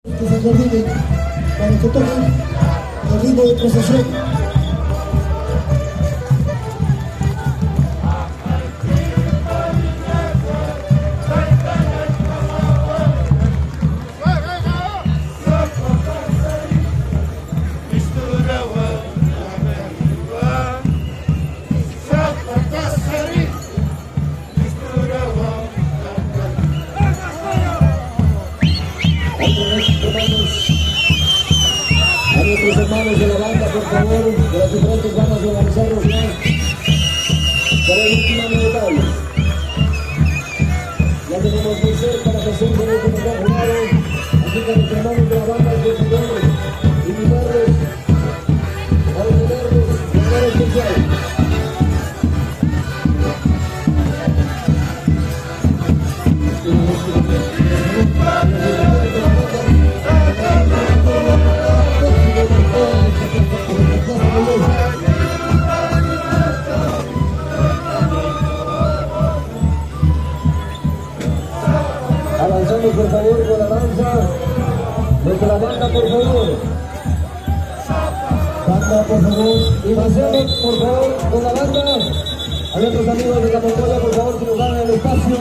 Que se coordinen para que toquen el ritmo de procesión. A nuestros hermanos de la banda, por favor, de las diferentes bandas, organizarlos ya para el último medalla. Ya tenemos muy cerca la presencia de este mejor jurado, así que los hermanos de la banda, por favor, invitarlos a detenerlos de manera especial. Avanzamos por favor con la danza desde la banda, por favor. Banda, por favor. Y pasemos por favor con la banda. A nuestros amigos de Camongoya, por favor, que nos dan el espacio.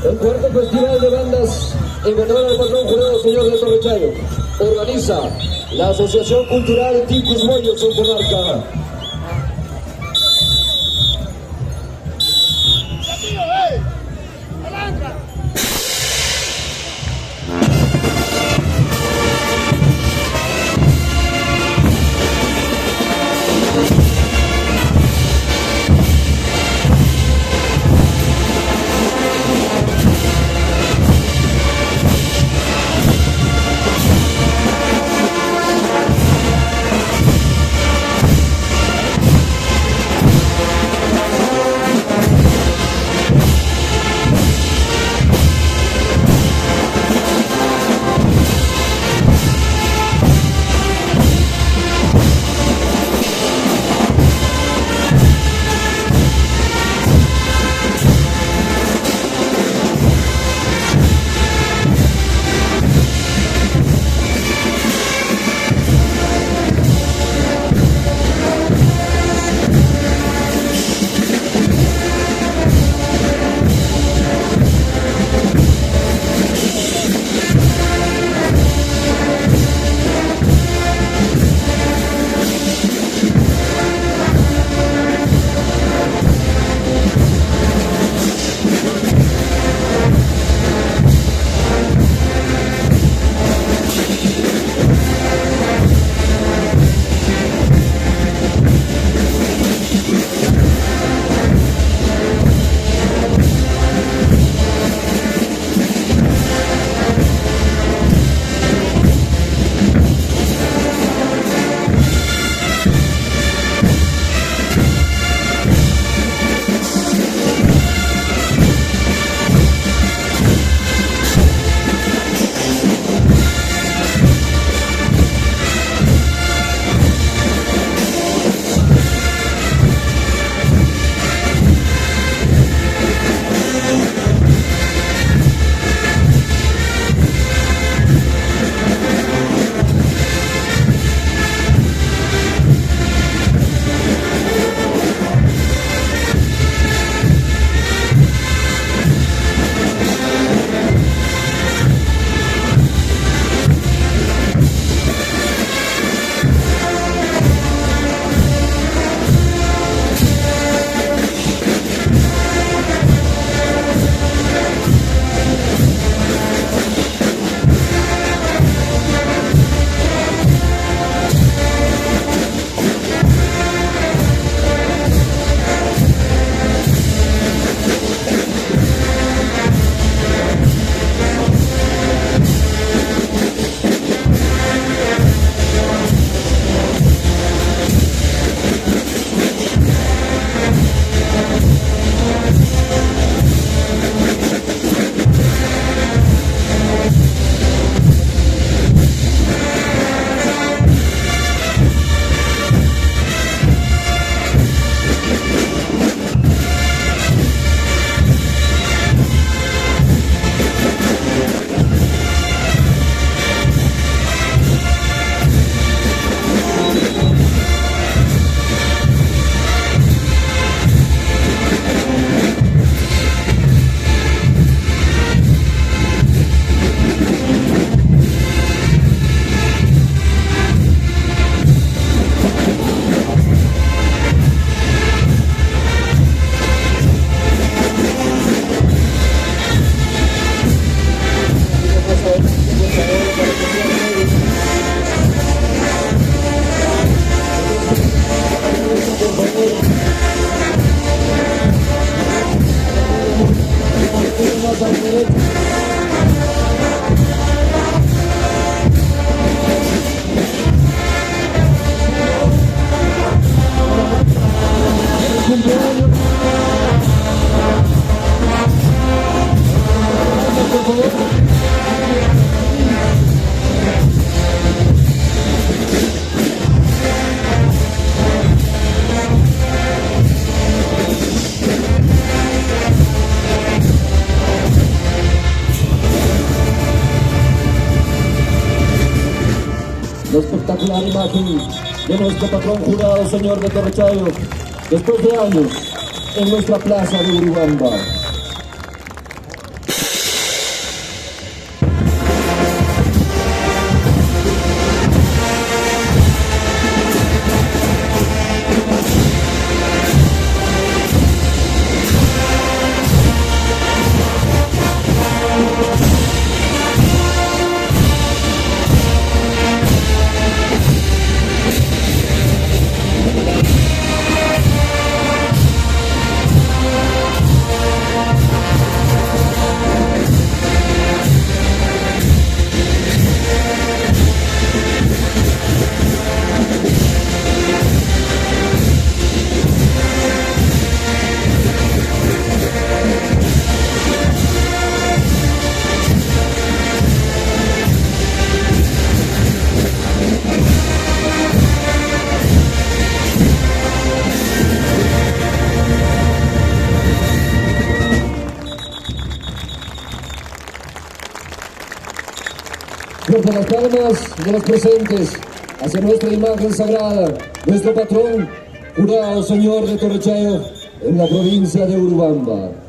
El cuarto festival de bandas en honor al patrón jurado señor de Torrechayo organiza la Asociación Cultural Ticus Moyo Soncomarca. la imagen de nuestro patrón jurado, señor de Torrechayo, después de años en nuestra plaza de Urubamba. Fuerte las palmas de los presentes hacia nuestra imagen sagrada, nuestro patrón, jurado señor de Torrechayo, en la provincia de Urubamba.